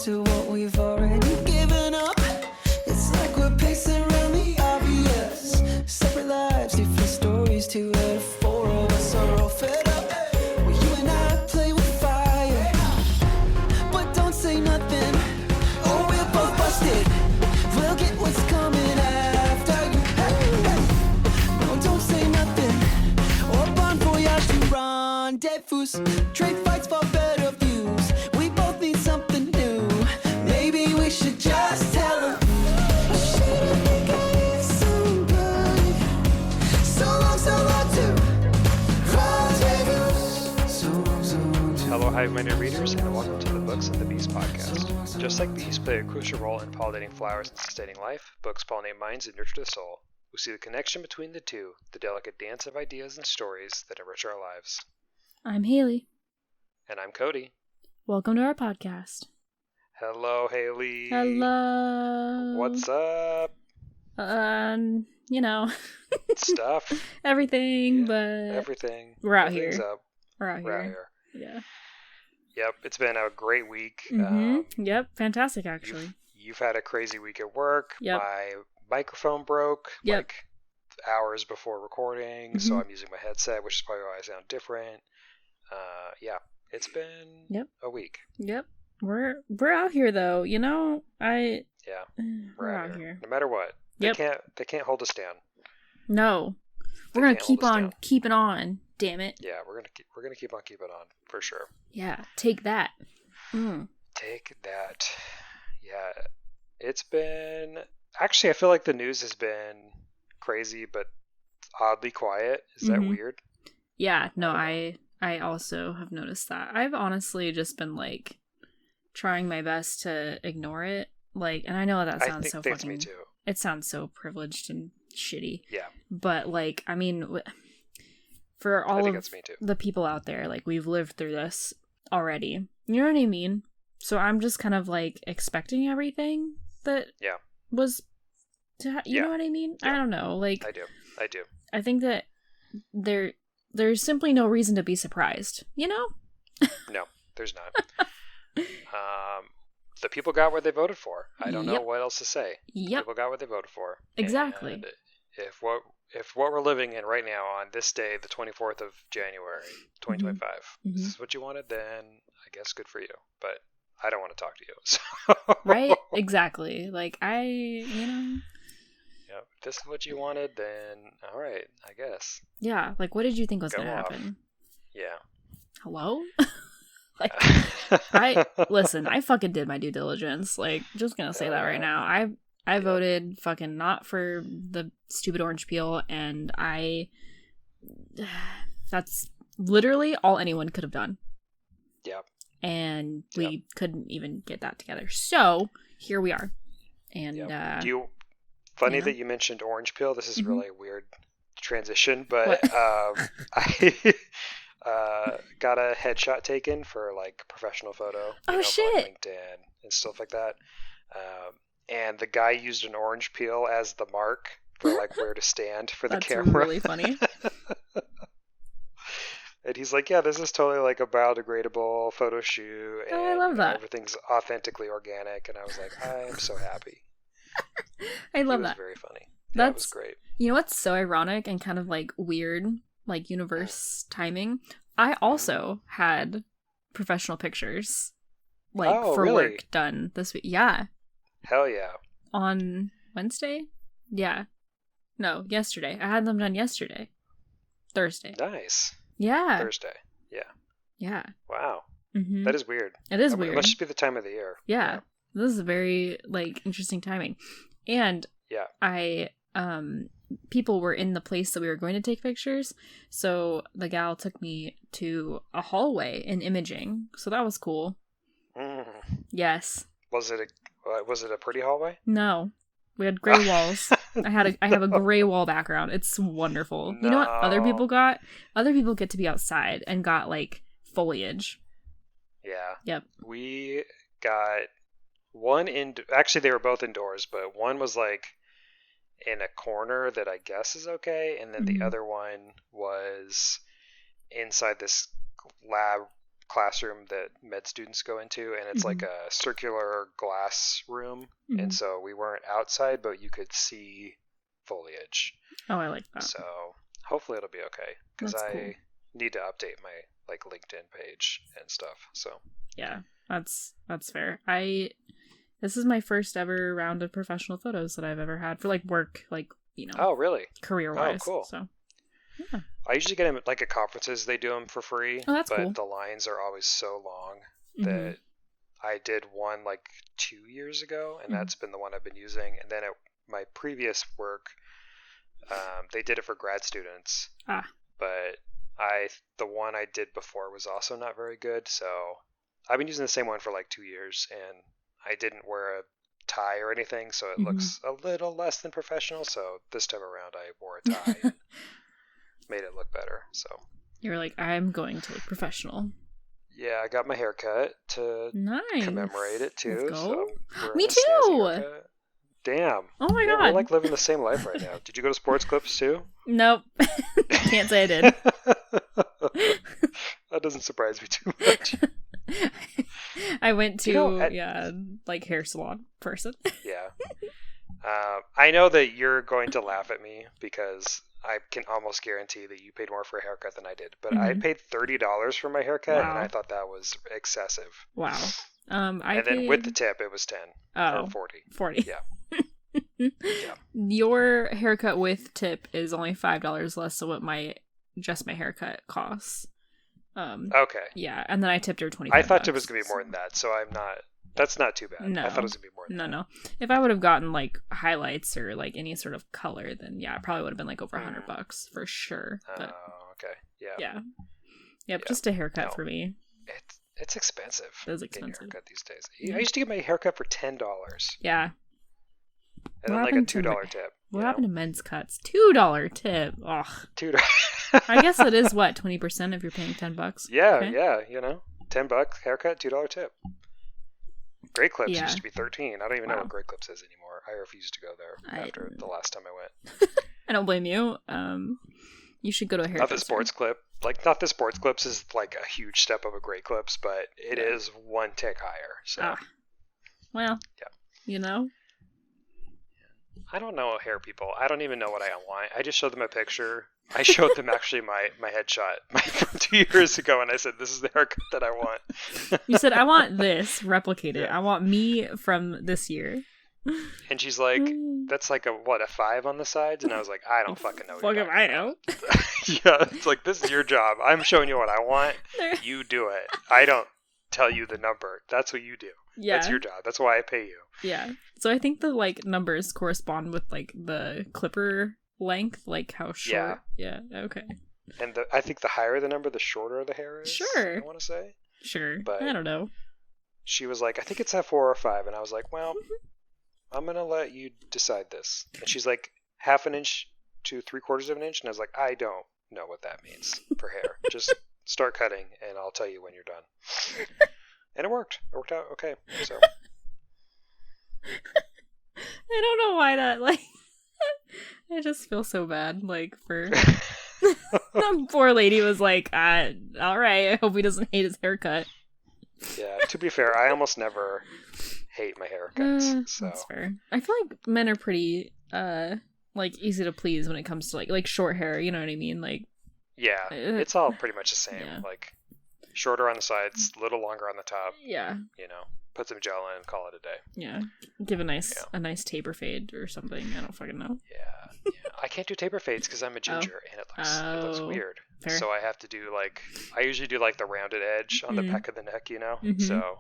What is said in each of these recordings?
to what we've already given up. It's like we're pacing around the obvious. Separate lives, different stories, 2 out of 4 of us are all fed up. Well, you and I play with fire, but don't say nothing, or we're both busted. We'll get what's coming after you. No, don't say nothing, or bon voyage to rendezvous. Trade fights for better views. We both need something new. Maybe we should just tell them. Shit, I think I need somebody. So long to rendezvous. So long to Hello, hive-minded readers, and welcome to the Books and the Bees podcast. Just like bees play a crucial role in pollinating flowers and sustaining life, books pollinate minds and nurture the soul. We see the connection between the two, the delicate dance of ideas and stories that enrich our lives. I'm Hailey. And I'm Cody. Welcome to our podcast. Hello, Hailey. Hello. What's up? You know. Stuff. Everything, Yeah, but everything. we're out Everything's here. Up. We're out We're out here. here. Yeah. Yep, it's been a great week. Yep, fantastic actually. You've had a crazy week at work. Yep. My microphone broke. Yep. Like hours before recording, so I'm using my headset, which is probably why I sound different. Yeah, it's been a week. Yep. We're out here though, you know? Yeah, we're out here. No matter what. Yep. They can't hold us down. No. We're They gonna can't keep hold us on down. keeping on, damn it. Yeah, we're gonna keep on keeping on for sure. Yeah, take that. Take that. Yeah, it's been actually. I feel like the news has been crazy, but oddly quiet. Is that weird? Yeah, no, I also have noticed that. I've honestly just been like trying my best to ignore it. Like, and I know that sounds so think fucking. me too. It sounds so privileged and shitty. Yeah. But like, I mean, for all of that's me too. the people out there, like we've lived through this already. You know what I mean? So I'm just kind of like expecting everything that was to you know what I mean? Yeah. I don't know. Like I do. I think that there's simply no reason to be surprised, you know? No, there's not. The people got what they voted for. I don't know what else to say. Yep. People got what they voted for. Exactly. And if what we're living in right now on this day, the 24th of January, 2025, this is what you wanted, then I guess good for you. But I don't want to talk to you. So. Right? Exactly. Like you know. Yeah, if this is what you wanted, then all right, I guess. Yeah, like what did you think was Go going to off. happen? Yeah. Hello? Like I fucking did my due diligence. Like just going to say that right now. I voted fucking not for the stupid orange peel, and that's literally all anyone could have done. Yeah. And we couldn't even get that together. So, here we are. And Funny that you mentioned orange peel. This is really a weird transition, but I got a headshot taken for like professional photo. Oh shit! For, like, LinkedIn and stuff like that. And the guy used an orange peel as the mark for like where to stand for the camera. That's really funny. And he's like, "Yeah, this is totally like a biodegradable photo shoot, and I love that. Everything's authentically organic." And I was like, "I'm so happy." I love that. It was very funny. That was great. You know what's so ironic and kind of like weird, like universe timing? I also had professional pictures, like for really? work done this week. Yeah. Hell yeah. On Wednesday? Yeah. No, yesterday. I had them done yesterday. Thursday. Nice. Yeah. Thursday. Yeah. Yeah. Wow. Mm-hmm. That is weird. It is It weird. must just be the time of the year. Yeah. This is very like interesting timing. And I people were in the place that we were going to take pictures, so the gal took me to a hallway in imaging, so that was cool. Yes. Was it a pretty hallway? No, we had gray walls. I have a gray wall background. It's wonderful. No. You know what other people got? Other people get to be outside and got like foliage. Yeah. Yep. We got one actually they were both indoors, but one was like in a corner that I guess is okay, and then the other one was inside this lab classroom that med students go into, and it's like a circular glass room, and so we weren't outside, but you could see foliage. Oh, I like that. So hopefully it'll be okay, because I cool. need to update my like LinkedIn page and stuff. So yeah, that's fair. This is my first ever round of professional photos that I've ever had for like work, like, you know. Oh, really? Career-wise. Oh, cool. So, yeah. I usually get them like at conferences. They do them for free. Oh, that's but cool. the lines are always so long that I did one like 2 years ago, and that's been the one I've been using. And then at my previous work, they did it for grad students. But the one I did before was also not very good. So I've been using the same one for like 2 years, and I didn't wear a tie or anything, so it looks a little less than professional. So this time around, I wore a tie and made it look better. So you were like, I'm going to look professional. Yeah, I got my hair cut to commemorate it too. Let's go. So Me too. Damn. Oh my god. We're like living the same life right now. Did you go to Sports Clips too? Nope. Can't say I did. That doesn't surprise me too much. I went to like hair salon person. Yeah. I know that you're going to laugh at me because I can almost guarantee that you paid more for a haircut than I did. But I paid $30 for my haircut, and I thought that was excessive. Wow. Then with the tip, it was 10 or 40. 40. Yeah. Yeah. Your haircut with tip is only $5 less than what my haircut costs. Okay. Yeah, and then I tipped her $25. I thought tip was gonna be more than that, so that's not too bad. No. I thought it was gonna be more than that. No. If I would have gotten like highlights or like any sort of color, then yeah, it probably would have been like over $100 for sure. But, okay. Yeah. Yeah. Yep, just a haircut for me. It's expensive. It is expensive. Getting a haircut these days. I used to get my haircut for $10. Yeah. And then like a $2 tip. What happened to men's cuts? $2 tip. Ugh. $2. I guess it is what, 20% if you're paying $10. Yeah, okay. Yeah, $10 haircut, $2 tip. Great Clips used to be $13. I don't even know what Great Clips is anymore. I refuse to go there after the last time I went. I don't blame you. You should go to a haircut. Not the Sports Clip. Not the Sports Clips is like a huge step of a Great Clips, but it is one tick higher. So. Well. Yeah. I don't know hair people. I don't even know what I want. I just showed them a picture. I showed them actually my headshot from 2 years ago, and I said, this is the haircut that I want. You said, I want this replicated. I want me from this year. And she's like, that's like a 5 on the sides? And I was like, I don't fucking know. Fuck if I know. Yeah, it's like, this is your job. I'm showing you what I want. You do it. I don't tell you the number. That's what you do. Yeah. That's your job. That's why I pay you. Yeah. So I think the like numbers correspond with like the clipper length, like how short. Yeah. Okay. And I think the higher the number, the shorter the hair is. Sure. I want to say. Sure. But I don't know. She was like, I think it's at 4 or 5, and I was like, well, I'm gonna let you decide this. And she's like, 1/2 inch to 3/4 of an inch, and I was like, I don't know what that means for hair. Just start cutting, and I'll tell you when you're done. And it worked. It worked out okay. So. I don't know why that, like, I just feel so bad, like, for that poor lady was like, alright, I hope he doesn't hate his haircut. Yeah, to be fair, I almost never hate my haircuts, so. That's fair. I feel like men are pretty, like, easy to please when it comes to, like short hair, you know what I mean? Like, yeah, it's all pretty much the same, like, shorter on the sides, a little longer on the top. Yeah. Put some gel in, call it a day. Yeah. Give a nice taper fade or something. I don't fucking know. Yeah. I can't do taper fades because I'm a ginger and it looks weird. Fair. So I have to do I usually do the rounded edge on the back of the neck, So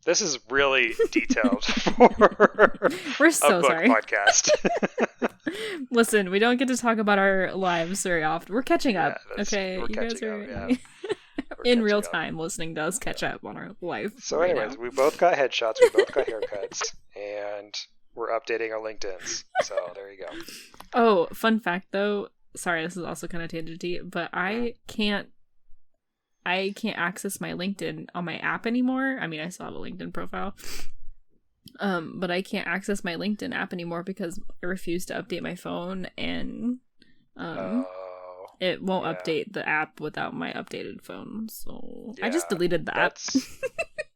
this is really detailed for We're so a book sorry. podcast. Listen, we don't get to talk about our lives very often. We're catching up. Okay, you guys are in real time listening to us catch up on our life. So anyways, we both got headshots, we both got haircuts, and we're updating our LinkedIns. So there you go. Oh, fun fact though. Sorry, this is also kind of tangenty, but I can't access my LinkedIn on my app anymore. I mean, I still have a LinkedIn profile. But I can't access my LinkedIn app anymore because I refuse to update my phone, and it won't update the app without my updated phone. So I just deleted the app.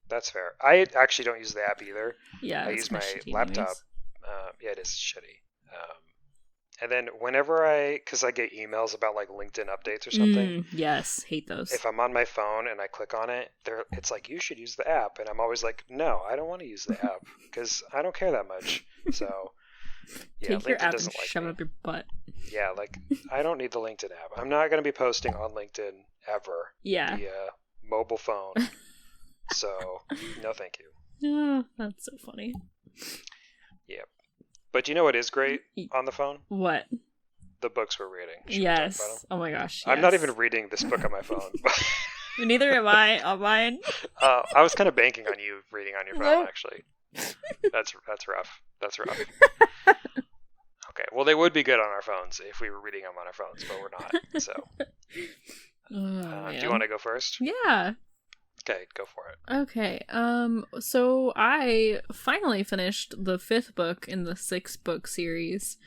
That's fair. I actually don't use the app either. Yeah, I use my laptop. Yeah, it is shitty. And then whenever because I get emails about like LinkedIn updates or something. Yes, hate those. If I'm on my phone and I click on it, it's like, you should use the app. And I'm always like, no, I don't want to use the app because I don't care that much. So, yeah, take your LinkedIn app doesn't and like shove me. it up your butt. Yeah, like, I don't need the LinkedIn app. I'm not going to be posting on LinkedIn ever via mobile phone. So, no thank you. Oh, that's so funny. Yeah. But you know what is great on the phone? What? The books we're reading. Yes. Oh my gosh. I'm not even reading this book on my phone. Neither am I on mine. I was kind of banking on you reading on your phone, actually. That's rough. That's rough. Okay. Well, they would be good on our phones if we were reading them on our phones, but we're not. So, do you want to go first? Yeah. Okay, go for it. Okay. So I finally finished the 5th book in the 6-book series.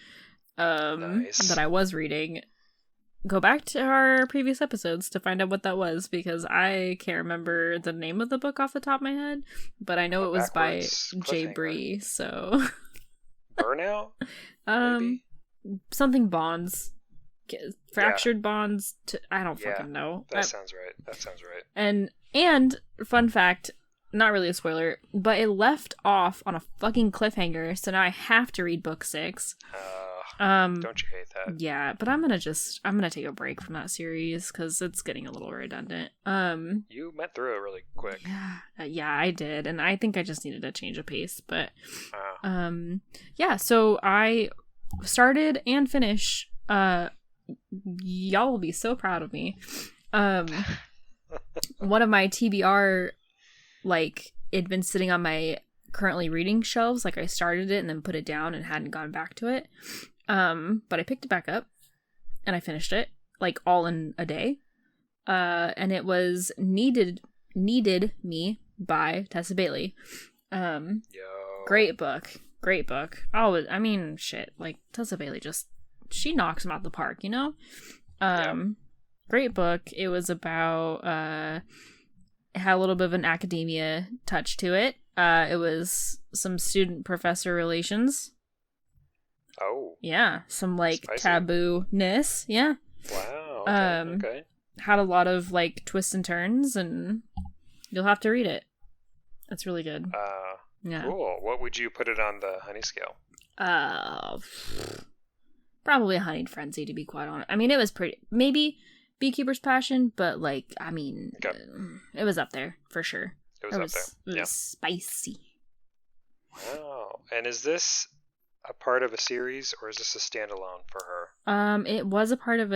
Nice. That I was reading. Go back to our previous episodes to find out what that was, because I can't remember the name of the book off the top of my head, but I know it was by J. Bree, so Burnout? Maybe? Something bonds. Fractured bonds to, I don't fucking know. That sounds right. And fun fact, not really a spoiler, but it left off on a fucking cliffhanger, so now I have to read book 6. Don't you hate that? Yeah, but I'm gonna take a break from that series because it's getting a little redundant. You went through it really quick. Yeah, I did, and I think I just needed a change of pace. But yeah, so I started and finished. Y'all will be so proud of me. One of my TBR, like, it'd been sitting on my currently reading shelves. Like, I started it and then put it down and hadn't gone back to it. But I picked it back up and I finished it, like, all in a day. And it was Needed Me by Tessa Bailey. Great book. Oh, I mean, shit. Like, Tessa Bailey she knocks them out the park, you know? Great book. It was about, it had a little bit of an academia touch to it. It was some student-professor relations. Oh. Yeah, some, like, taboo-ness. Yeah. Wow. Okay. Had a lot of, like, twists and turns, and you'll have to read it. It's really good. Yeah. Cool. What would you put it on the honey scale? Probably a honeyed frenzy, to be quite honest. I mean, it was pretty... Maybe Beekeeper's Passion, but, like, I mean, it was up there, for sure. It was spicy. Wow. And is this a part of a series, or is this a standalone for her? It was a part of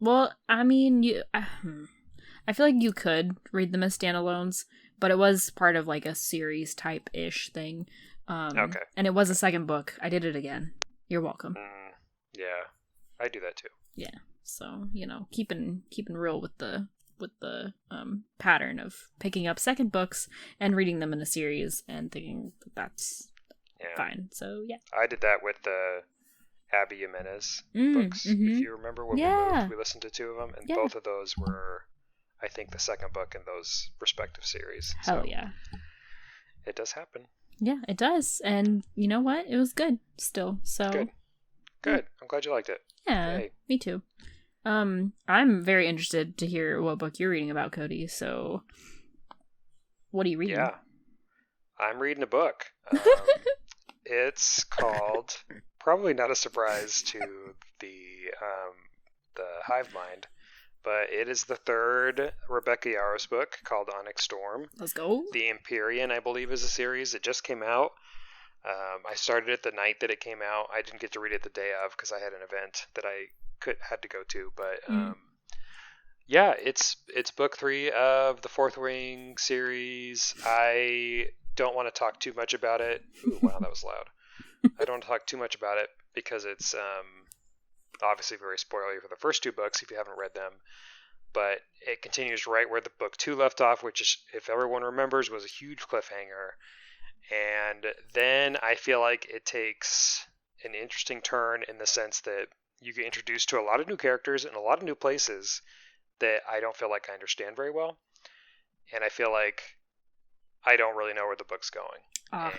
well, I mean, I feel like you could read them as standalones, but it was part of, like, a series type-ish thing. Okay. And it was a second book. I did it again. You're welcome. Yeah. I do that too. Yeah. So, you know, keeping real with the pattern of picking up second books and reading them in a series and thinking that's fine. So, yeah. I did that with the Abby Jimenez books. If you remember when we listened to 2 of them, and both of those were, I think, the second book in those respective series. Hell yeah. It does happen. Yeah, it does. And you know what? It was good still. So Good. I'm glad you liked it. Yeah, me too. I'm very interested to hear what book you're reading about, Cody. So, what are you reading? Yeah, I'm reading a book. It's called, probably not a surprise to the hive mind, but it is the 3rd Rebecca Yarros book called Onyx Storm. Let's go. The Empyrean, I believe, is a series. It just came out. I started it the night that it came out. I didn't get to read it the day of because I had an event that I had to go to. But yeah, it's book 3 of the 4th Wing series. I don't want to talk too much about it. Ooh, wow, that was loud. I don't want to talk too much about it because it's obviously very spoilery for the first 2 books if you haven't read them. But it continues right where the book 2 left off, which is, if everyone remembers, was a huge cliffhanger. And then I feel like it takes an interesting turn in the sense that you get introduced to a lot of new characters and a lot of new places that I don't feel like I understand very well. And I feel like I don't really know where the book's going. And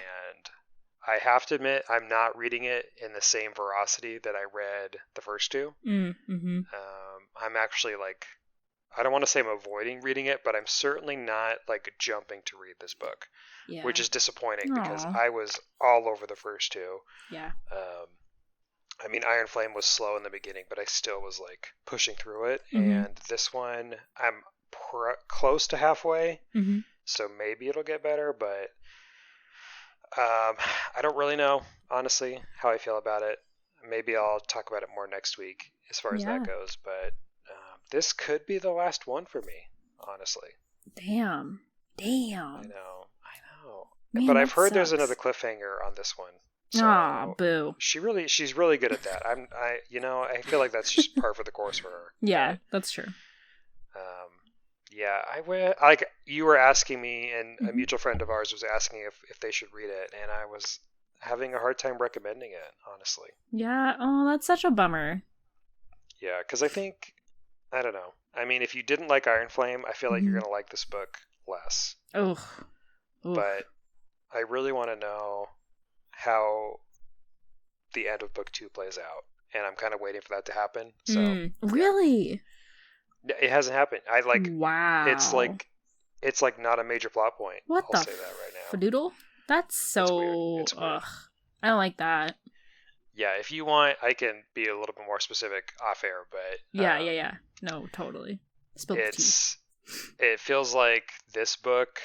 I have to admit, I'm not reading it in the same veracity that I read the first two. Mm-hmm. I'm actually like, I don't want to say I'm avoiding reading it, but I'm certainly not like jumping to read this book, which is disappointing because I was all over the first two. Yeah. I mean, Iron Flame was slow in the beginning, but I still was like pushing through it. And this one, I'm close to halfway, so maybe it'll get better, but I don't really know, honestly, how I feel about it. Maybe I'll talk about it more next week as far as that goes, but this could be the last one for me, honestly. Damn. I know. Man, but I've heard there's another cliffhanger on this one. So boo. She's really good at that. I feel like that's just par for the course for her. Yeah, that's true. Yeah, like you were asking me, and a mutual friend of ours was asking if they should read it, and I was having a hard time recommending it, honestly. Yeah. Oh, that's such a bummer. Yeah, because I don't know. I mean, if you didn't like Iron Flame, I feel like you're gonna like this book less. Oh. But I really want to know how the end of book 2 plays out, and I'm kind of waiting for that to happen. So really. It hasn't happened. Wow. It's like not a major plot point. I'll say that right now. Fadoodle? That's so. It's weird. I don't like that. Yeah, if you want, I can be a little bit more specific off air, but yeah. No, totally. Spill the tea. It feels like this book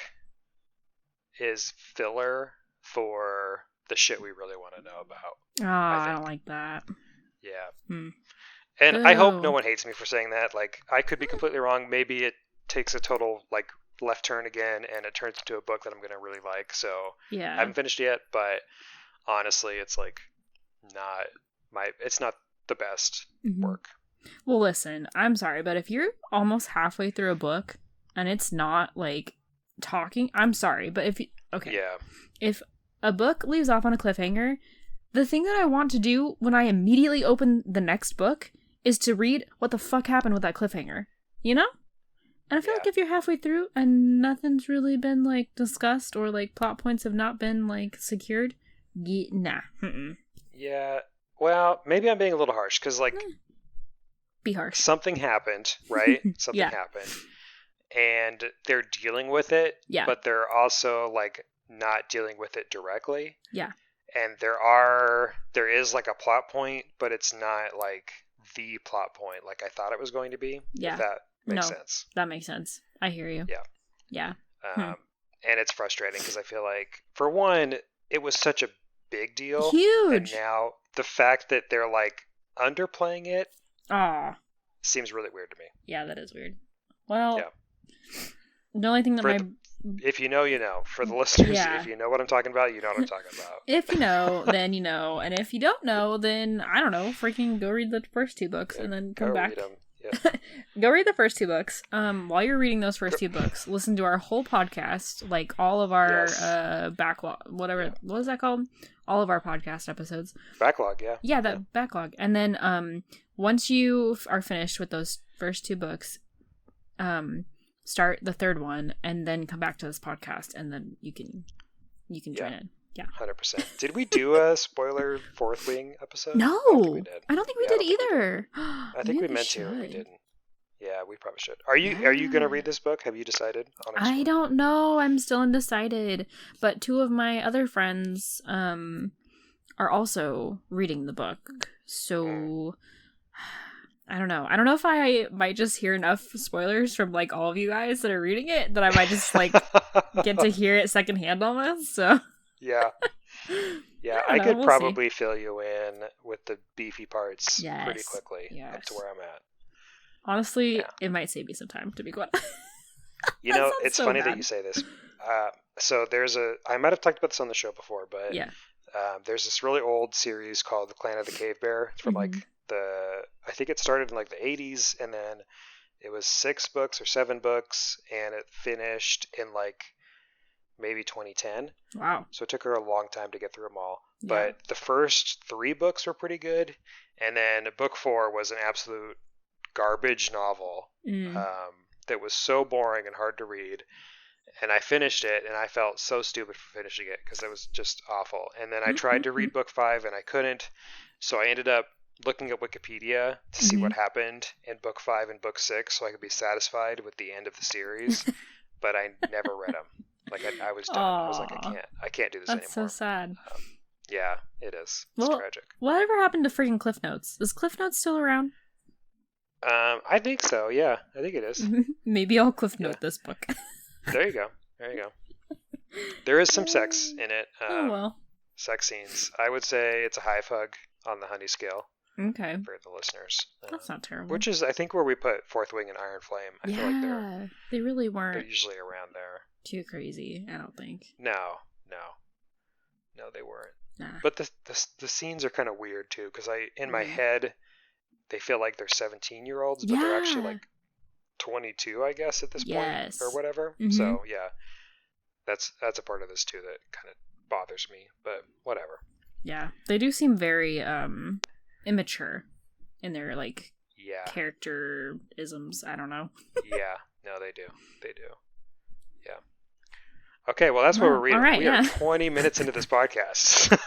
is filler for the shit we really want to know about. I don't like that. Yeah. And I hope no one hates me for saying that. Like, I could be completely wrong. Maybe it takes a total, like, left turn again, and it turns into a book that I'm going to really like. So, yeah. I haven't finished it yet, but honestly, it's, like, it's not the best work. Well, listen, I'm sorry, but if you're almost halfway through a book, and it's not, like, talking, I'm sorry, but if a book leaves off on a cliffhanger, the thing that I want to do when I immediately open the next book is to read what the fuck happened with that cliffhanger, you know? And I feel like if you're halfway through and nothing's really been, like, discussed or, like, plot points have not been, like, secured, nah. Yeah, well, maybe I'm being a little harsh, because, like... Be harsh. Something happened, right? Something happened. And they're dealing with it, but they're also, like, not dealing with it directly. Yeah. And there is, like, a plot point, but it's not, like... the plot point like I thought it was going to be. Yeah. If that makes sense. That makes sense. I hear you. Yeah. And it's frustrating because I feel like, for one, it was such a big deal. Huge. And now the fact that they're like underplaying it seems really weird to me. Yeah, that is weird. Well, the only thing that if you know, you know. For the listeners, if you know what I'm talking about, you know what I'm talking about. If you know, then you know. And if you don't know, then, I don't know, freaking go read the first 2 books and then come back. Read them. Yeah. Go read the first 2 books. While you're reading those first 2 books, listen to our whole podcast, like all of our backlog, whatever, what is that called? All of our podcast episodes. Backlog, yeah. Yeah, that backlog. And then once you are finished with those first 2 books, start the 3rd one and then come back to this podcast, and then you can join in. Yeah, 100%. Did we do a spoiler 4th wing episode? No, I don't think we did either. I think we meant to, and we didn't. Yeah, we probably should. Are you gonna read this book? Have you decided? I don't know. I'm still undecided. But 2 of my other friends are also reading the book, so. I don't know. I don't know if I might just hear enough spoilers from, like, all of you guys that are reading it that I might just, like, get to hear it secondhand almost, so. Yeah. I could probably fill you in with the beefy parts pretty quickly up to where I'm at. Honestly, it might save me some time, to be quite honest. You know, it's so funny that you say this. So I might have talked about this on the show before, but there's this really old series called The Clan of the Cave Bear. It's from, like, I think it started in like the 80s, and then it was 6 books or 7 books, and it finished in like maybe 2010. Wow. So it took her a long time to get through them all. Yeah. But the first 3 books were pretty good. And then book 4 was an absolute garbage novel that was so boring and hard to read. And I finished it, and I felt so stupid for finishing it because it was just awful. And then I tried to read book 5, and I couldn't. So I ended up looking at Wikipedia to see what happened in book 5 and book 6 so I could be satisfied with the end of the series. But I never read them. Like, I was done. I was like, I can't do this anymore. That's so sad. Yeah, it is. It's tragic. Whatever happened to freaking Cliff Notes? Is Cliff Notes still around? I think so. Yeah, I think it is. Maybe I'll Cliff Note this book. There you go. There is some sex in it. Oh, well. Sex scenes. I would say it's a high hug on the honey scale. Okay. For the listeners. That's not terrible. Which is, I think, where we put Fourth Wing and Iron Flame. I feel like they really weren't. They're usually around there. Too crazy, I don't think. No, they weren't. Nah. But the scenes are kind of weird too, because in my head, they feel like they're 17-year-olds, but they're actually like 22, I guess, at this point or whatever. So yeah, that's a part of this too that kind of bothers me, but whatever. Yeah, they do seem very immature in their like character-isms. I don't know. Yeah, no, they do. Yeah. Okay, well, that's what we're reading. Right, we are 20 minutes into this podcast.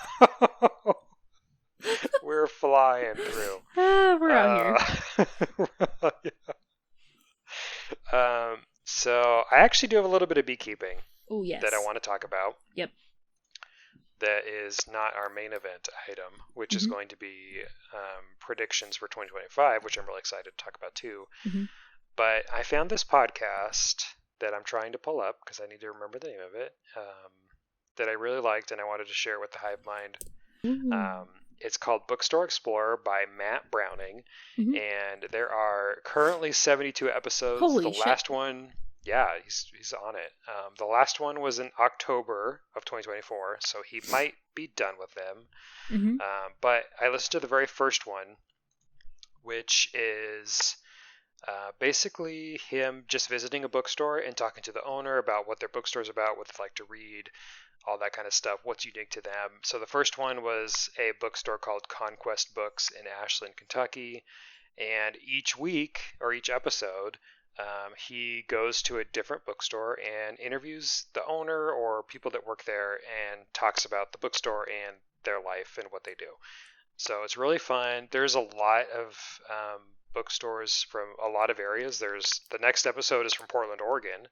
We're flying through. We're out here. So I actually do have a little bit of beekeeping that I want to talk about. Yep. That is not our main event item, which is going to be predictions for 2025, which I'm really excited to talk about too. But I found this podcast that I'm trying to pull up because I need to remember the name of it, that I really liked, and I wanted to share with the Hive Mind. It's called Bookstore Explorer by Matt Browning, and there are currently 72 episodes. Holy the shit. Last one, he's on it. The last one was in October of 2024, so he might be done with them. But I listened to the very first one, which is basically him just visiting a bookstore and talking to the owner about what their bookstore is about, what they like to read, all that kind of stuff, what's unique to them. So the first one was a bookstore called Conquest Books in Ashland, Kentucky. And each week, or each episode, he goes to a different bookstore and interviews the owner or people that work there and talks about the bookstore and their life and what they do. So it's really fun. There's a lot of bookstores from a lot of areas. The next episode is from Portland, Oregon.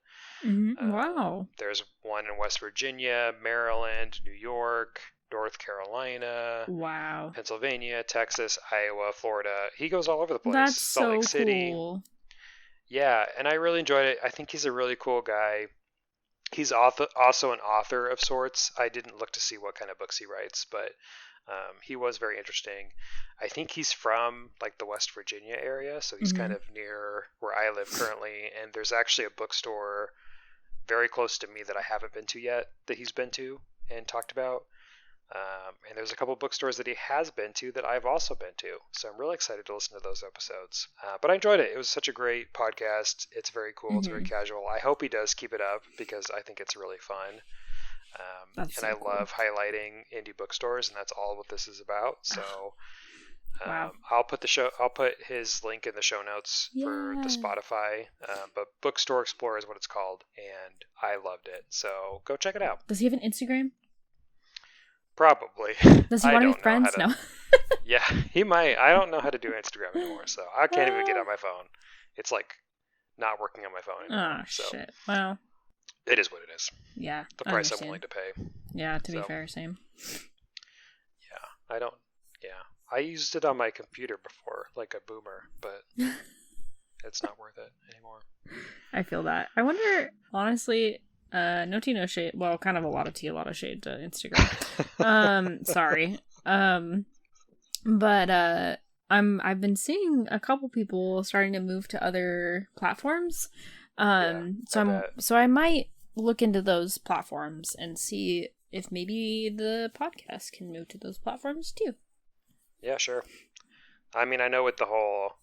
Wow. There's one in West Virginia, Maryland, New York, North Carolina, Pennsylvania, Texas, Iowa, Florida. He goes all over the place. That's Salt Lake City. Cool. Yeah, and I really enjoyed it. I think he's a really cool guy. He's also an author of sorts. I didn't look to see what kind of books he writes, but he was very interesting. I think he's from like the West Virginia area, so he's kind of near where I live currently. And there's actually a bookstore very close to me that I haven't been to yet that he's been to and talked about. And there's a couple bookstores that he has been to that I've also been to. So I'm really excited to listen to those episodes. But I enjoyed it. It was such a great podcast. It's very cool. It's very casual. I hope he does keep it up because I think it's really fun. And I love highlighting indie bookstores, and that's all what this is about. So I'll put his link in the show notes for the Spotify. But Bookstore Explorer is what it's called, and I loved it. So go check it out. Does he have an Instagram? Probably. Does he want to be friends? No. Yeah, he might. I don't know how to do Instagram anymore, so I can't even get on my phone. It's like not working on my phone anymore. Oh, shit. Well. It is what it is. Yeah. The price I'm willing to pay. Yeah, to be fair, same. Yeah, I used it on my computer before, like a boomer, but it's not worth it anymore. I feel that. I wonder, honestly, no tea, no shade. Well, kind of a lot of tea, a lot of shade to Instagram. Sorry. But I've been seeing a couple people starting to move to other platforms. So I might look into those platforms and see if maybe the podcast can move to those platforms too. Yeah, sure. I mean, I know with the whole,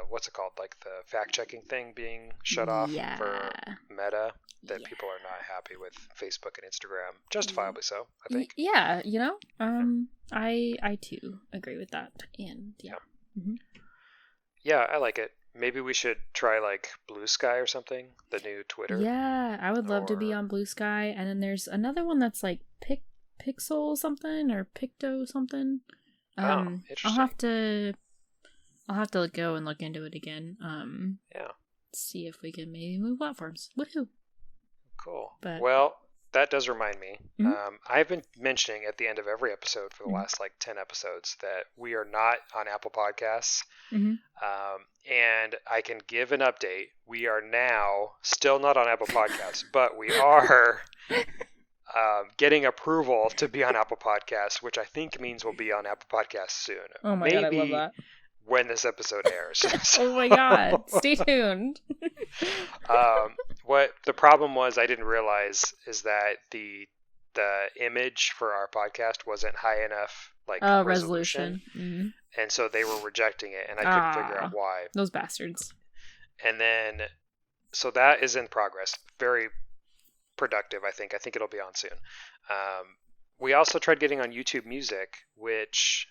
what's it called? Like the fact checking thing being shut off for Meta. that people are not happy with Facebook and Instagram. Justifiably so, I think. Yeah, I too agree with that. And yeah. Mm-hmm. Yeah, I like it. Maybe we should try like Blue Sky or something, the new Twitter. Yeah, I would love to be on Blue Sky. And then there's another one that's like Pixel something or Picto something. Interesting. I'll have to go and look into it again. Yeah. See if we can maybe move platforms. Woohoo! Cool. But, well, that does remind me. Mm-hmm. I've been mentioning at the end of every episode for the last like 10 episodes that we are not on Apple Podcasts. Mm-hmm. And I can give an update. We are now still not on Apple Podcasts, but we are getting approval to be on Apple Podcasts, which I think means we'll be on Apple Podcasts soon. Oh my God, I love that. When this episode airs. Oh my God, stay tuned. What the problem was I didn't realize is that the image for our podcast wasn't high enough resolution. Mm-hmm. And so they were rejecting it, and I couldn't figure out why. Those bastards. And then, so that is in progress. Very productive, I think. I think it'll be on soon. We also tried getting on YouTube Music, which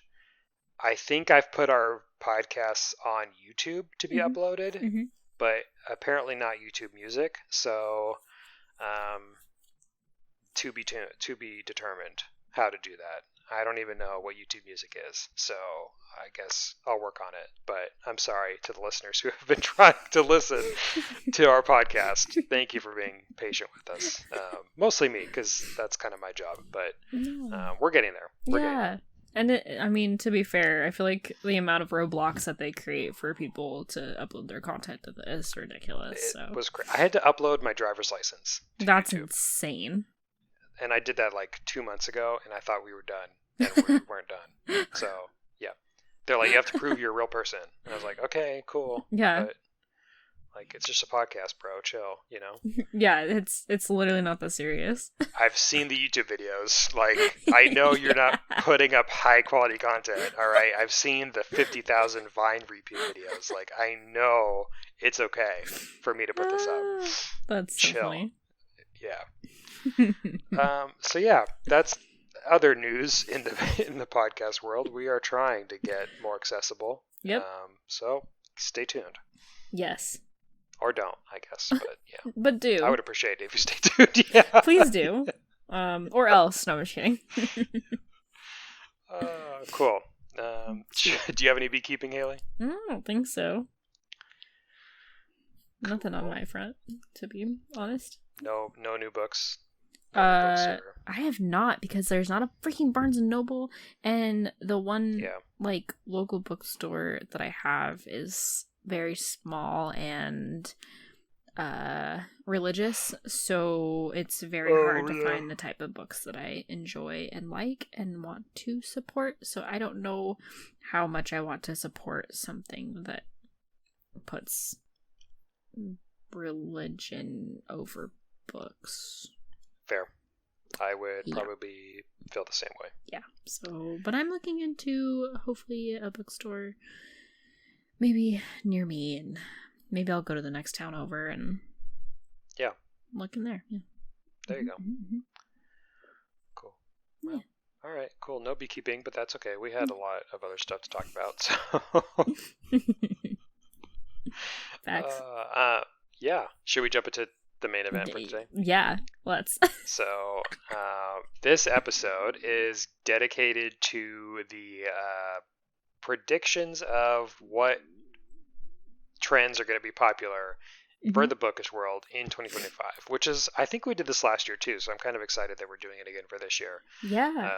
I think I've put our podcasts on YouTube to be uploaded, but apparently not YouTube Music. So, to be determined how to do that. I don't even know what YouTube Music is, so I guess I'll work on it. But I'm sorry to the listeners who have been trying to listen to our podcast. Thank you for being patient with us. Mostly me, because that's kind of my job. But we're getting there. We're getting there. And to be fair, I feel like the amount of roadblocks that they create for people to upload their content to this is ridiculous. It was I had to upload my driver's license. That's YouTube. Insane. And I did that like 2 months ago, and I thought we were done, and we weren't done. So yeah, they're like, you have to prove you're a real person, and I was like, okay, cool. Yeah. But, like, it's just a podcast, bro. Chill, Yeah, it's literally not that serious. I've seen the YouTube videos. Like, I know you're not putting up high quality content. All right, I've seen the 50,000 Vine repeat videos. Like, I know it's okay for me to put this up. That's so chill. Funny. Yeah. So yeah, that's other news in the podcast world. We are trying to get more accessible. Yep. So stay tuned. Yes. Or don't, I guess. But yeah. But do. I would appreciate it if you stay tuned. Yeah. Please do. Or else. No, I'm just kidding. Cool. Do you have any beekeeping, Hailey? I don't think so. Nothing on my front, to be honest. No new books. I have not, because there's not a freaking Barnes and Noble, and the one local bookstore that I have is very small and religious, so it's very hard to find the type of books that I enjoy and like and want to support. So I don't know how much I want to support something that puts religion over books. Fair. I would probably feel the same way. Yeah. So, but I'm looking into hopefully a bookstore maybe near me, and maybe I'll go to the next town over and look in there. Yeah. There you go. Mm-hmm. Cool. Well, yeah. All right. Cool. No beekeeping, but that's okay. We had a lot of other stuff to talk about. So. Facts. Yeah. Should we jump into the main event for today? Yeah, let's. So, this episode is dedicated to the predictions of what trends are going to be popular for the bookish world in 2025, which is, I think we did this last year too, so I'm kind of excited that we're doing it again for this year. Yeah.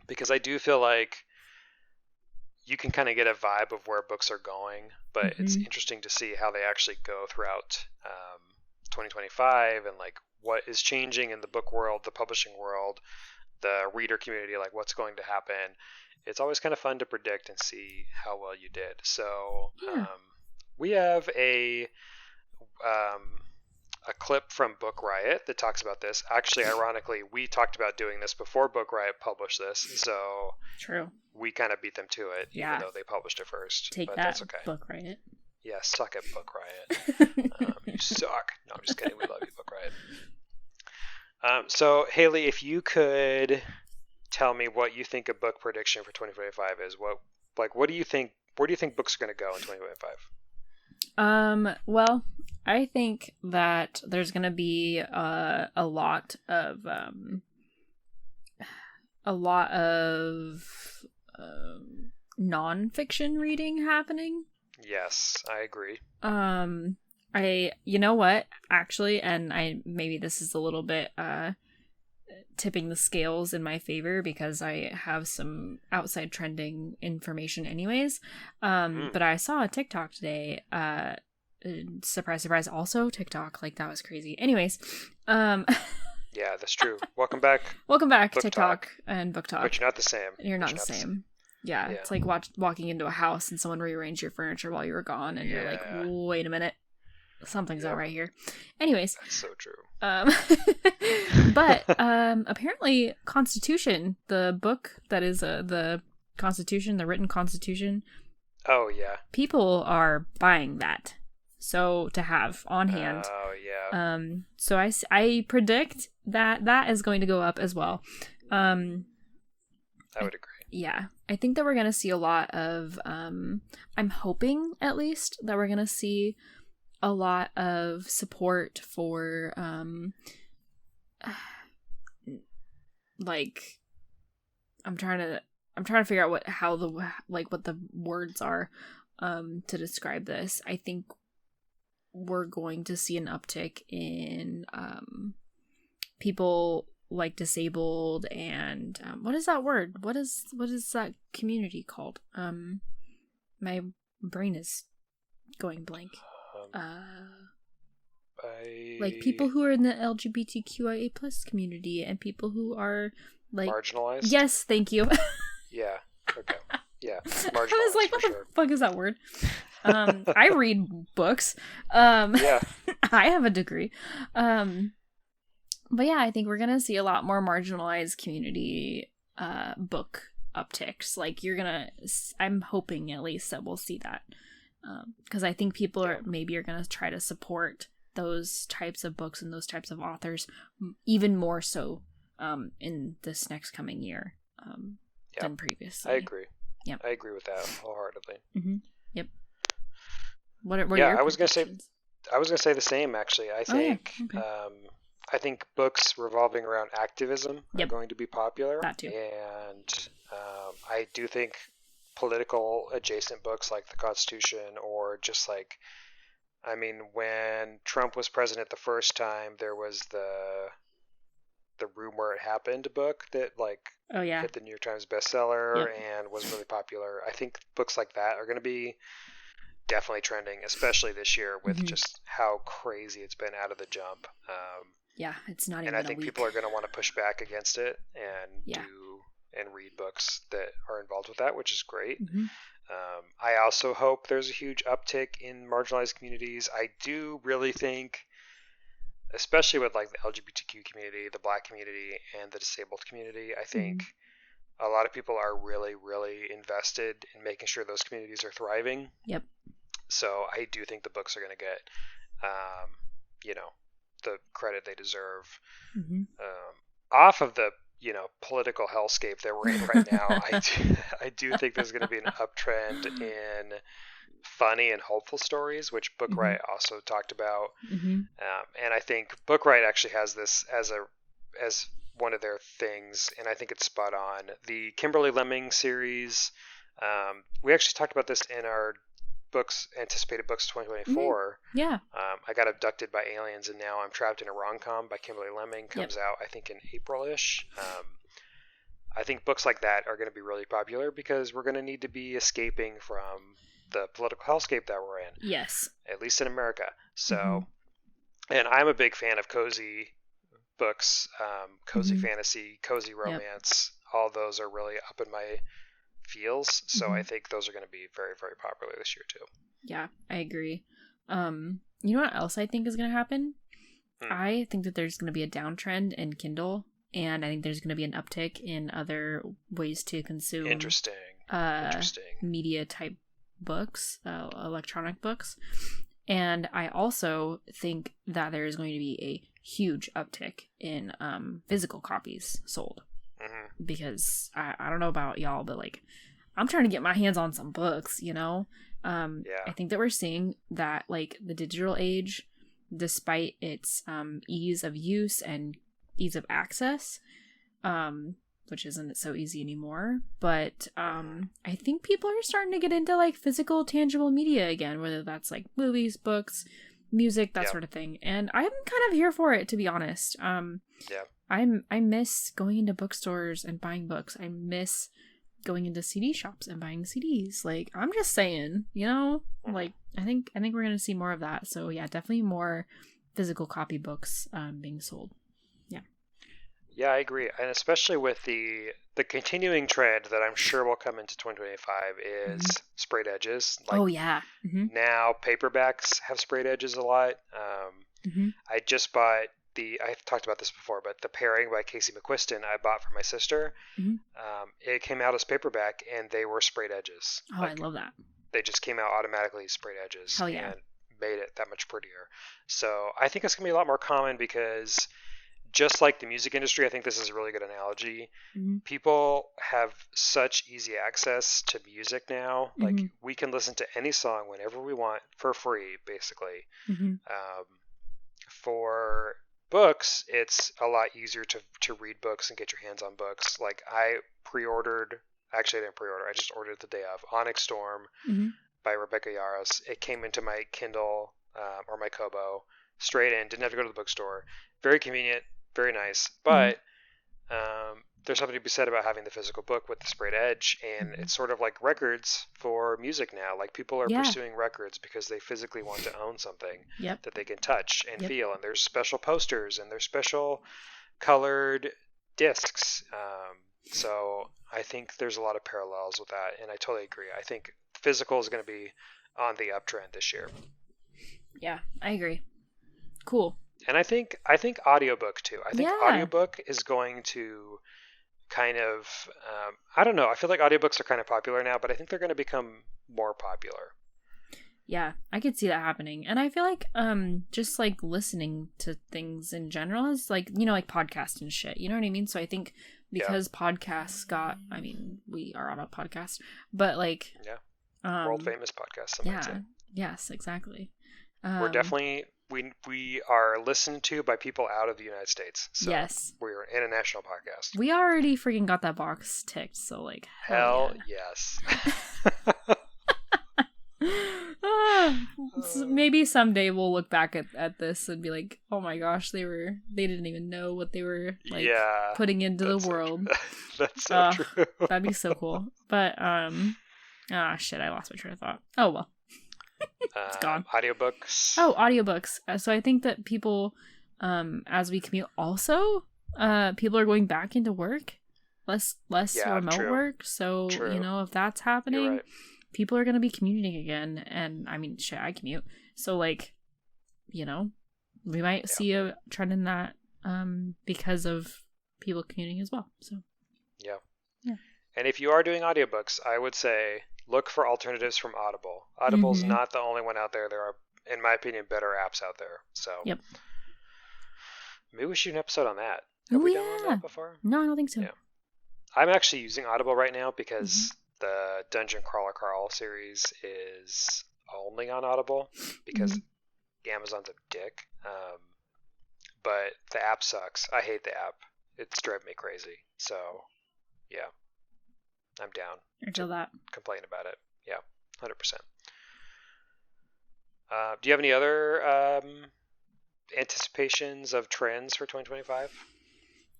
Because I do feel like you can kind of get a vibe of where books are going, but it's interesting to see how they actually go throughout 2025 and like what is changing in the book world, the publishing world, the reader community, like what's going to happen. It's always kind of fun to predict and see how well you did. So we have a clip from Book Riot that talks about this. Actually, ironically, we talked about doing this before Book Riot published this, so true. We kind of beat them to it, even though they published it first. Take but that, that's okay. Book Riot. Yeah, suck it, Book Riot. You suck. No, I'm just kidding. We love you, Book Riot. So, Hailey, if you could tell me what you think a book prediction for 2025 is, what do you think? Where do you think books are going to go in 2025? Well, I think that there's going to be a lot of nonfiction reading happening. Yes, I agree. You know what, actually, and maybe this is a little bit tipping the scales in my favor because I have some outside trending information anyways. But I saw a TikTok today, surprise, surprise, also TikTok, like that was crazy. Anyways, yeah, that's true. Welcome back. Welcome back, Book TikTok Talk. and Book Talk. But you're not the same. You're not the same. Yeah, it's like walking into a house and someone rearranged your furniture while you were gone, and you're like, wait a minute, something's not right here. Anyways, that's so true. But apparently, Constitution, the book that is the Constitution, the written Constitution. Oh yeah. People are buying that, so to have on hand. Oh yeah. So I predict that is going to go up as well. I would agree. Yeah, I think that we're going to see a lot of, I'm hoping at least that we're going to see a lot of support for, like, I'm trying to figure out what the words are, to describe this. I think we're going to see an uptick in, people like disabled and what is that word? What is that community called? My brain is going blank. Like people who are in the LGBTQIA plus community and people who are like marginalized. Yes, thank you. Yeah. Okay. Yeah. Marginalized. I was like, what the fuck is that word? I read books. Yeah. I have a degree. But yeah, I think we're gonna see a lot more marginalized community book upticks. Like I'm hoping at least that we'll see that, because I think people are gonna try to support those types of books and those types of authors even more so in this next coming year than previously. I agree. Yeah, I agree with that wholeheartedly. Mm-hmm. Yep. What are your I was gonna say the same actually. I think I think books revolving around activism are going to be popular. That too. And I do think political adjacent books like the Constitution, or just like, I mean, when Trump was president the first time, there was the Room Where It Happened book that hit the New York Times bestseller and was really popular. I think books like that are going to be definitely trending, especially this year with just how crazy it's been out of the jump. Yeah, it's not even. And I think people are going to want to push back against it and read books that are involved with that, which is great. Mm-hmm. I also hope there's a huge uptick in marginalized communities. I do really think, especially with like the LGBTQ community, the Black community, and the disabled community, I think a lot of people are really, really invested in making sure those communities are thriving. Yep. So I do think the books are going to get, the credit they deserve. Mm-hmm. Off of the political hellscape that we're in right now, I do think there's going to be an uptrend in funny and hopeful stories, which Book Riot also talked about. Mm-hmm. And I think Book Riot actually has this as one of their things, and I think it's spot on. The Kimberly Lemming series, we actually talked about this in our anticipated books 2024. Yeah. I got abducted by aliens and now I'm trapped in a rom-com by Kimberly Lemming comes out, I think, in April-ish. I think books like that are going to be really popular because we're going to need to be escaping from the political hellscape that we're in. Yes. At least in America. So, and I'm a big fan of cozy books, cozy fantasy, cozy romance. All those are really up in my feels. So I think those are going to be very, very popular this year too. Yeah, I agree. You know what else I think is going to happen? I think that there's going to be a downtrend in Kindle, and I think there's going to be an uptick in other ways to consume interesting media type books, electronic books. And I also think that there is going to be a huge uptick in physical copies sold. Mm-hmm. Because I don't know about y'all, but like I'm trying to get my hands on some books, you know? I think that we're seeing that like the digital age, despite its ease of use and ease of access, which isn't so easy anymore, but I think people are starting to get into like physical, tangible media again, whether that's like movies, books, music, that sort of thing. And I'm kind of here for it, to be honest. I miss going into bookstores and buying books. I miss going into CD shops and buying CDs. Like, I'm just saying, you know, like I think we're gonna see more of that. So yeah, definitely more physical copy books being sold. Yeah, I agree. And especially with the continuing trend that I'm sure will come into 2025 is sprayed edges. Like, oh, yeah. Now paperbacks have sprayed edges a lot. I just bought I've talked about this before, but the Pairing by Casey McQuiston I bought for my sister. It came out as paperback and they were sprayed edges. Oh, like, I love that. They just came out automatically sprayed edges. Hell yeah. And made it that much prettier. So I think it's going to be a lot more common because just like the music industry, I think this is a really good analogy. People have such easy access to music now. Like, we can listen to any song whenever we want for free, basically. For books, it's a lot easier to read books and get your hands on books. Like, I didn't pre-order, I just ordered the day of Onyx Storm by Rebecca Yarros. It came into my Kindle or my Kobo straight in, didn't have to go to the bookstore. Very convenient. Very nice, but there's something to be said about having the physical book with the sprayed edge, and it's sort of like records for music now. Like, people are pursuing records because they physically want to own something that they can touch and feel, and there's special posters and there's special colored discs. So I think there's a lot of parallels with that, and I totally agree. I think physical is going to be on the uptrend this year. Yeah, I agree. Cool. And I think audiobook too. I think audiobook is going to kind of, I don't know. I feel like audiobooks are kind of popular now, but I think they're going to become more popular. Yeah, I could see that happening. And I feel like just like listening to things in general is like, you know, like podcasts and shit. You know what I mean? So I think because podcasts we are on a podcast, but like world famous podcast, some might say. Yes, exactly. We're definitely we are listened to by people out of the United States. So we're an international podcast. We already freaking got that box ticked, so like hell yes. So maybe someday we'll look back at this and be like, oh my gosh, they didn't even know what they were like putting into the world. That's so true. That'd be so cool. But shit, I lost my train of thought. Oh well. It's gone. Audiobooks. Oh, audiobooks. So I think that people, as we commute, also, people are going back into work, less remote work. So you know, if that's happening, people are going to be commuting again. And I mean, shit, I commute. So like, you know, we might see a trend in that, because of people commuting as well. So yeah. And if you are doing audiobooks, I would say look for alternatives from Audible. Audible's not the only one out there. There are, in my opinion, better apps out there. So maybe we should do an episode on that. Have we done that before? No, I don't think so. Yeah. I'm actually using Audible right now because the Dungeon Crawler Carl series is only on Audible because Amazon's a dick. But the app sucks. I hate the app. It's driving me crazy. So, yeah. I'm down. I feel that. Complain about it. Yeah, 100%. Do you have any other anticipations of trends for 2025?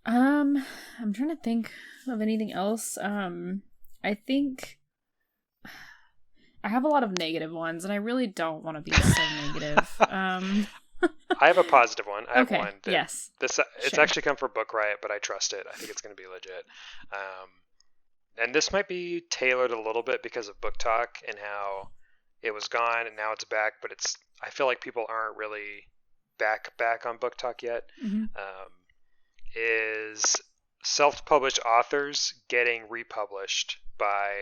I'm trying to think of anything else. I think I have a lot of negative ones, and I really don't want to be so negative. I have a positive one. I have one. Yes. It's actually come from Book Riot, but I trust it. I think it's going to be legit. And this might be tailored a little bit because of Book Talk and how it was gone and now it's back, but I feel like people aren't really back on Book Talk yet. Is self-published authors getting republished by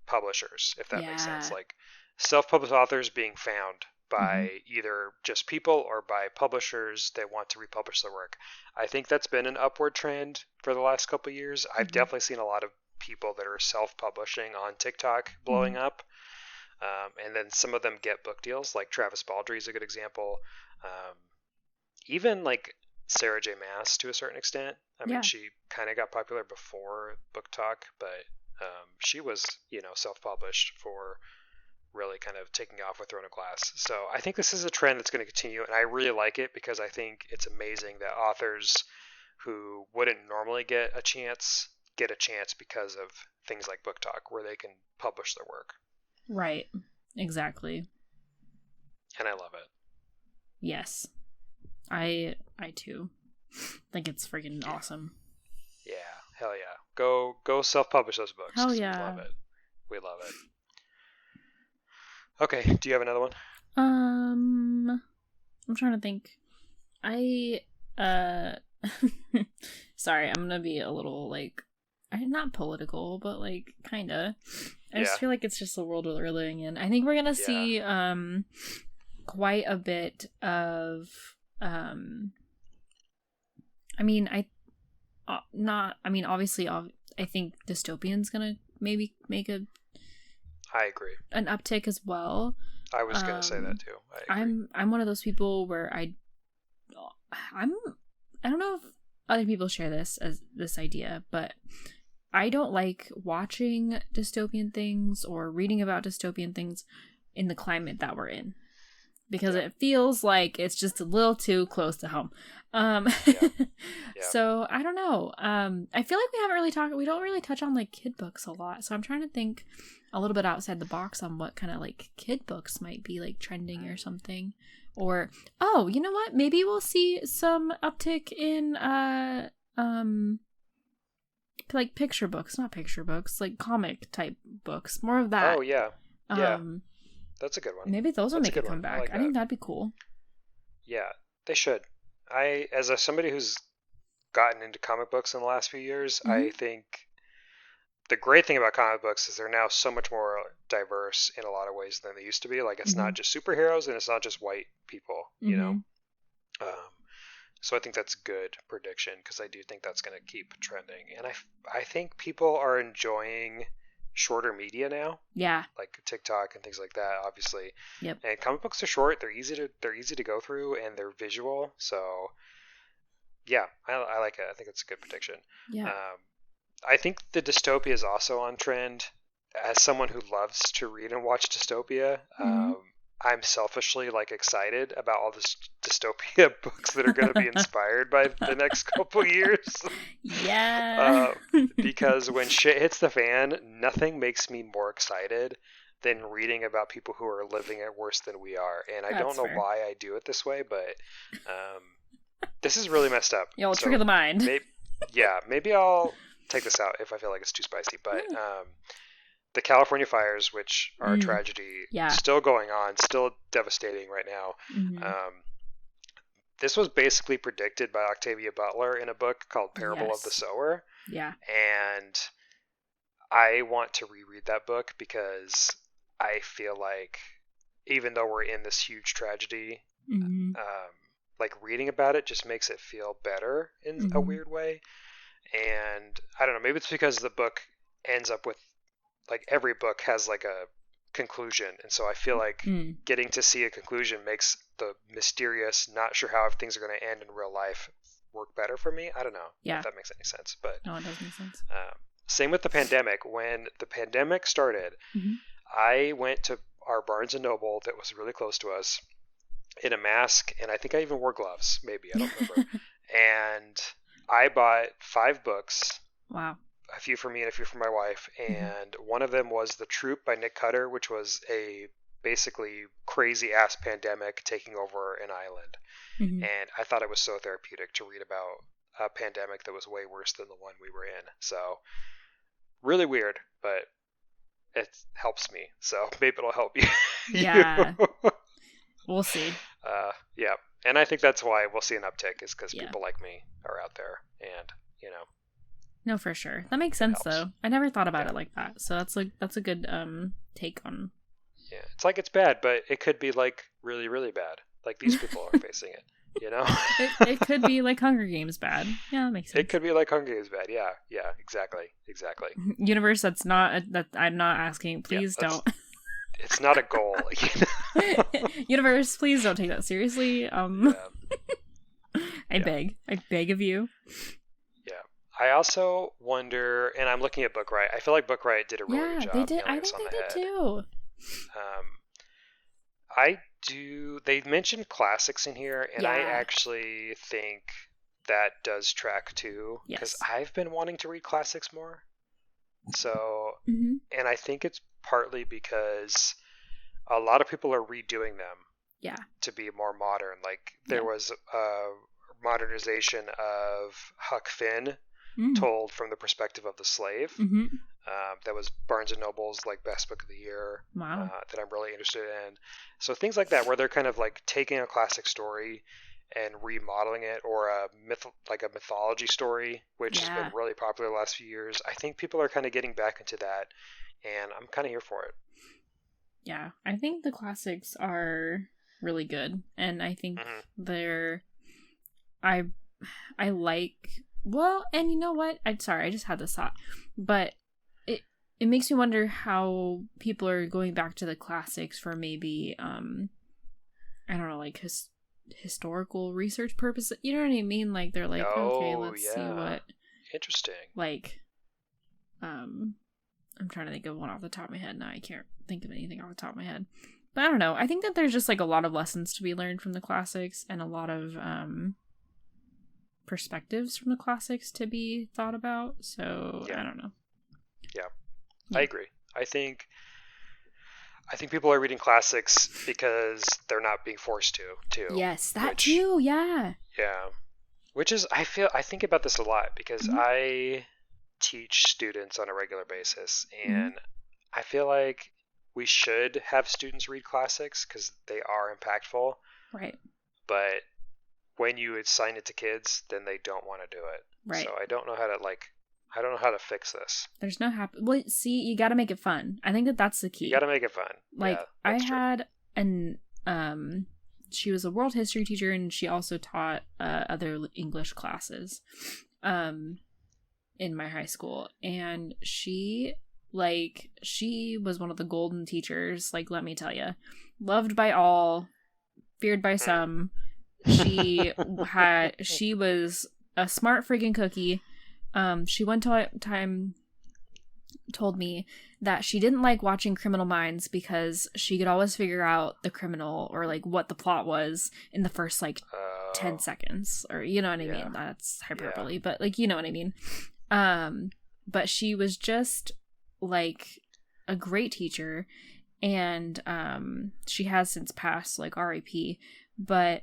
publishers, if that makes sense. Like self-published authors being found by either just people or by publishers that want to republish their work. I think that's been an upward trend for the last couple of years. I've definitely seen a lot of people that are self-publishing on TikTok blowing up. And then some of them get book deals, like Travis Baldry is a good example. Even like Sarah J. Maas to a certain extent. I mean, she kind of got popular before Book Talk, but she was, self-published for really kind of taking off with Throne of Glass. So I think this is a trend that's going to continue, and I really like it because I think it's amazing that authors who wouldn't normally get a chance because of things like Book Talk, where they can publish their work. Right. Exactly. And I love it. Yes. I too think it's freaking awesome. Yeah. Hell yeah. Go self-publish those books. Hell yeah. We love it. Okay. Do you have another one? I'm trying to think. Sorry, I'm gonna be a little like, not political, but like kinda. I just feel like it's just the world we're living in. I think we're gonna see quite a bit of obviously I think dystopian's gonna maybe make I agree. An uptick as well. I was gonna say that too. I'm one of those people where I don't know if other people share this idea, but I don't like watching dystopian things or reading about dystopian things in the climate that we're in, because it feels like it's just a little too close to home. So I don't know. I feel like we don't really touch on like kid books a lot. So I'm trying to think a little bit outside the box on what kind of like kid books might be like trending or something. Or, oh, you know what? Maybe we'll see some uptick in like picture books, not picture books, like comic type books. More of that. Oh yeah. Yeah. That's a good one. Maybe those will make a comeback. I think that'd be cool. Yeah, they should. As somebody who's gotten into comic books in the last few years, I think the great thing about comic books is they're now so much more diverse in a lot of ways than they used to be. Like, it's not just superheroes and it's not just white people, you know? So I think that's good prediction, because I do think that's going to keep trending. And I think people are enjoying shorter media now. Yeah. Like TikTok and things like that, obviously. Yep. And comic books are short. They're easy to go through, and they're visual. So yeah, I like it. I think it's a good prediction. Yeah. I think the dystopia is also on trend. As someone who loves to read and watch dystopia, I'm selfishly like excited about all this dystopia books that are going to be inspired by the next couple years. Yeah. Because when shit hits the fan, nothing makes me more excited than reading about people who are living it worse than we are. And I don't know why I do it this way, but this is really messed up. You'll trigger the mind. Maybe I'll take this out if I feel like it's too spicy, but the California fires, which are a tragedy, still going on, still devastating right now. This was basically predicted by Octavia Butler in a book called Parable of the Sower. Yeah. And I want to reread that book because I feel like even though we're in this huge tragedy, like reading about it just makes it feel better in a weird way. And I don't know, maybe it's because the book ends up with, like, every book has like a conclusion, and so I feel like getting to see a conclusion makes the mysterious, not sure how things are going to end in real life work better for me. I don't know if that makes any sense, but no, it does make sense. Same with the pandemic. When the pandemic started, I went to our Barnes and Noble that was really close to us in a mask, and I think I even wore gloves, maybe, I don't remember. And I bought 5 books. Wow. A few for me and a few for my wife, and one of them was The Troop by Nick Cutter, which was a basically crazy ass pandemic taking over an island. And I thought it was so therapeutic to read about a pandemic that was way worse than the one we were in. So really weird, but it helps me. So maybe it'll help you. Yeah. We'll see. Yeah. And I think that's why we'll see an uptick, is because people like me are out there, and, you know, No, for sure. That makes sense, though. I never thought about it like that. So that's a good take on. Yeah, it's like it's bad, but it could be like really, really bad. Like these people are facing it. You know, it could be like Hunger Games bad. Yeah, that makes sense. It could be like Hunger Games bad. Yeah, exactly. Universe, that I'm not asking. Please don't. It's not a goal. Universe, please don't take that seriously. Yeah. I beg of you. Yeah. I also wonder, and I'm looking at Book Riot. I feel like Book Riot did a really good job. They did. I think they did too. They mentioned classics in here, and I actually think that does track too, because I've been wanting to read classics more. So, and I think it's partly because a lot of people are redoing them to be more modern. Like there was a modernization of Huck Finn told from the perspective of the slave. That was Barnes & Noble's like best book of the year. Wow. That I'm really interested in. So things like that, where they're kind of like taking a classic story and remodeling it, or a mythology story, which has been really popular the last few years. I think people are kind of getting back into that, and I'm kind of here for it. Yeah, I think the classics are really good, and I think they're I like, well, and you know what? I just had this thought, but it makes me wonder how people are going back to the classics for maybe I don't know, like historical research purposes. You know what I mean? Like they're like, okay, let's see what. Interesting. Like, I'm trying to think of one off the top of my head now. I can't think of anything off the top of my head. But I don't know. I think that there's just like a lot of lessons to be learned from the classics, and a lot of perspectives from the classics to be thought about. So I don't know. Yeah. I agree. I think people are reading classics because they're not being forced to, too. Yes, that too, yeah. Yeah. Which is, I think about this a lot, because I teach students on a regular basis, and I feel like we should have students read classics because they are impactful. Right. But when you assign it to kids, then they don't want to do it. Right. So I don't know how to fix this. There's no happy. Well, see, you got to make it fun. I think that's the key. You got to make it fun. Like I had she was a world history teacher, and she also taught other English classes, in my high school, and she was one of the golden teachers. Like, let me tell you, loved by all, feared by some. She was a smart freaking cookie. She one time told me that she didn't like watching Criminal Minds because she could always figure out the criminal, or like what the plot was, in the first like 10 seconds, or you know what I mean? That's hyperbole, but like, you know what I mean? But she was just like a great teacher, and she has since passed, like RIP, but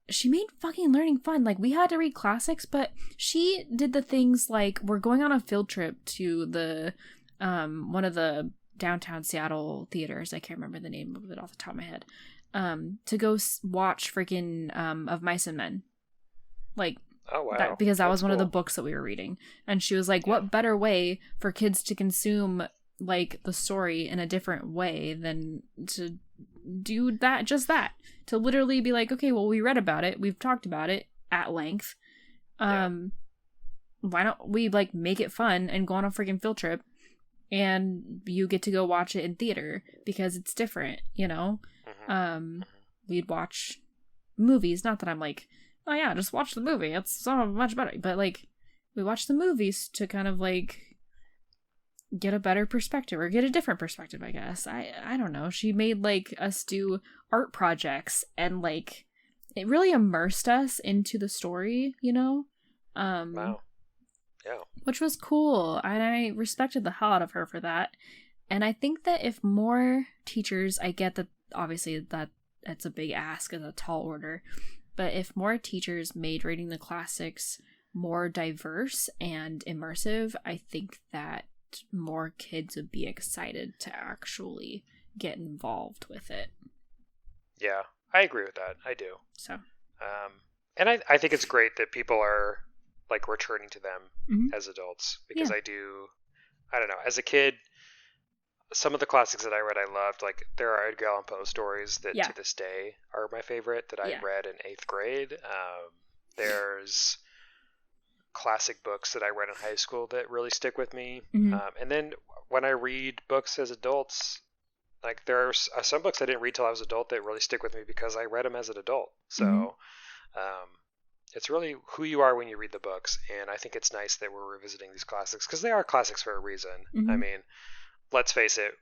she made fucking learning fun. Like, we had to read classics, but she did the things like, we're going on a field trip to the one of the downtown Seattle theaters. I can't remember the name of it off the top of my head. To go watch freaking Of Mice and Men. Like, oh wow, because that was one of the books that we were reading, and she was like, what better way for kids to consume like the story in a different way than to do that, to literally be like, okay, well, we read about it, we've talked about it at length, why don't we like make it fun and go on a freaking field trip, and you get to go watch it in theater because it's different, you know? We'd watch movies, not that I'm like, oh yeah, just watch the movie, it's so much better, but like, we watch the movies to kind of like get a better perspective, or get a different perspective, I guess. I don't know. She made like us do art projects, and like it really immersed us into the story, you know? Wow. Yeah. Which was cool, and I respected the hell out of her for that. And I think that if more teachers, I get that obviously that it's a big ask, and a tall order, but if more teachers made reading the classics more diverse and immersive, I think that more kids would be excited to actually get involved with it. Yeah, I agree with that. I do. So, and I think it's great that people are like returning to them as adults, because Yeah. I don't know, as a kid, some of the classics that I read I loved. Like, there are Edgar Allan Poe stories that to this day are my favorite that I read in 8th grade. There's classic books that I read in high school that really stick with me. And then when I read books as adults, like, there are some books I didn't read till I was an adult that really stick with me because I read them as an adult. So it's really who you are when you read the books, and I think it's nice that we're revisiting these classics because they are classics for a reason. I mean, let's face it,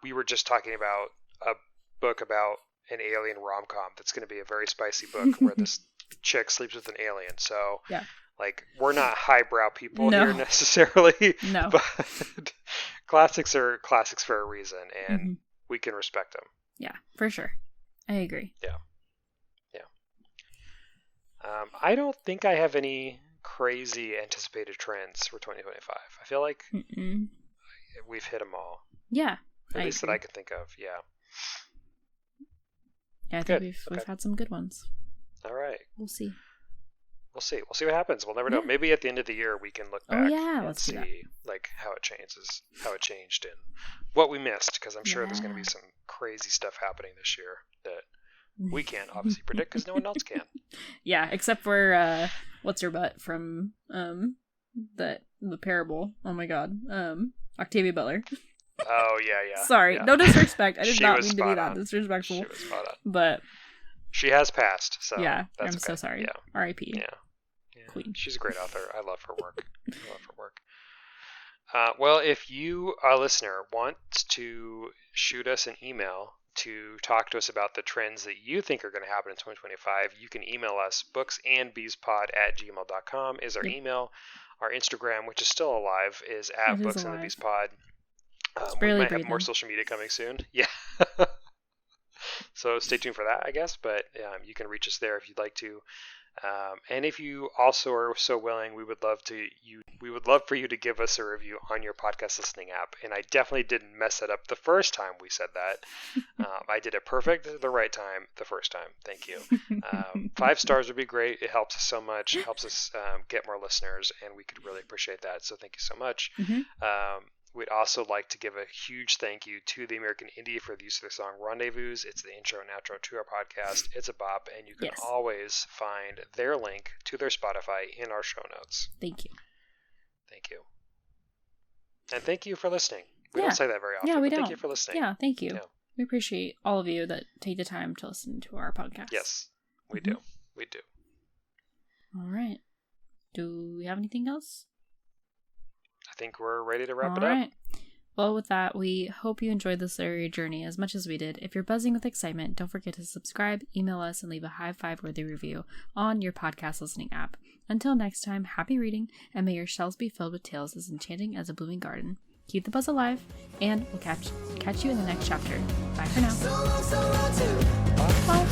we were just talking about a book about an alien rom-com that's going to be a very spicy book where this chick sleeps with an alien. So, like, we're not highbrow people here necessarily. No. But classics are classics for a reason, and we can respect them. Yeah, for sure. I agree. Yeah. I don't think I have any crazy anticipated trends for 2025. I feel like we've hit them all. Yeah. At least that I can think of. Yeah. Yeah, I think we've had some good ones. All right. We'll see. We'll see what happens. We'll never know. Maybe at the end of the year we can look back and see like how it changed and what we missed, because I'm sure there's going to be some crazy stuff happening this year that we can't obviously predict because no one else can. Yeah, except for what's her butt from the parable. Oh my god. Octavia Butler. Oh yeah. Sorry, no disrespect. I did not mean to be that disrespectful. She was spot on. But she has passed, so yeah, that's I'm so sorry. Yeah. R.I.P. Yeah. Queen. She's a great author. I love her work. Well, if you, our listener, want to shoot us an email to talk to us about the trends that you think are going to happen in 2025, you can email us. booksandbeespod@gmail.com is our email. Our Instagram, which is still alive, is at booksandthebeespod. We might have more social media coming soon. Yeah. So stay tuned for that, I guess. But you can reach us there if you'd like to. And if you also are so willing, we would love for you to give us a review on your podcast listening app. And I definitely didn't mess it up the first time we said that. I did it perfect the right time the first time. Thank you. 5 stars would be great. It helps us so much. It helps us get more listeners, and we could really appreciate that. So thank you so much. We'd also like to give a huge thank you to the American Indie for the use of the song Rendezvous. It's the intro and outro to our podcast. It's a bop, and you can always find their link to their Spotify in our show notes. Thank you. And thank you for listening. We don't say that very often. Yeah, we don't. Thank you for listening. Yeah, thank you. Yeah. We appreciate all of you that take the time to listen to our podcast. Yes, we do. We do. All right. Do we have anything else? I think we're ready to wrap it up. All right. Well, with that, we hope you enjoyed this literary journey as much as we did. If you're buzzing with excitement, don't forget to subscribe, email us, and leave a high 5-worthy review on your podcast listening app. Until next time, happy reading, and may your shelves be filled with tales as enchanting as a blooming garden. Keep the buzz alive, and we'll catch you in the next chapter. Bye for now. So long to Bye.